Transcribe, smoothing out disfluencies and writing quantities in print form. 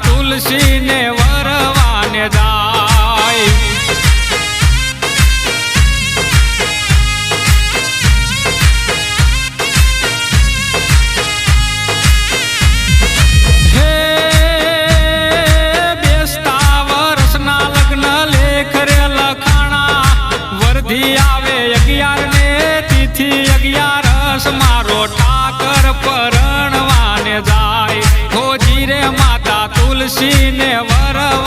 તુલસી ને વરવાને જાય હે બેસતા વર્ષના લગ્ન લેખ રે લખાણા વરધી આવે 11 ને તિથિ 11 મારો ઠાકર પરણવાને જાય હોજી રે માતા તુલસી ને વરવા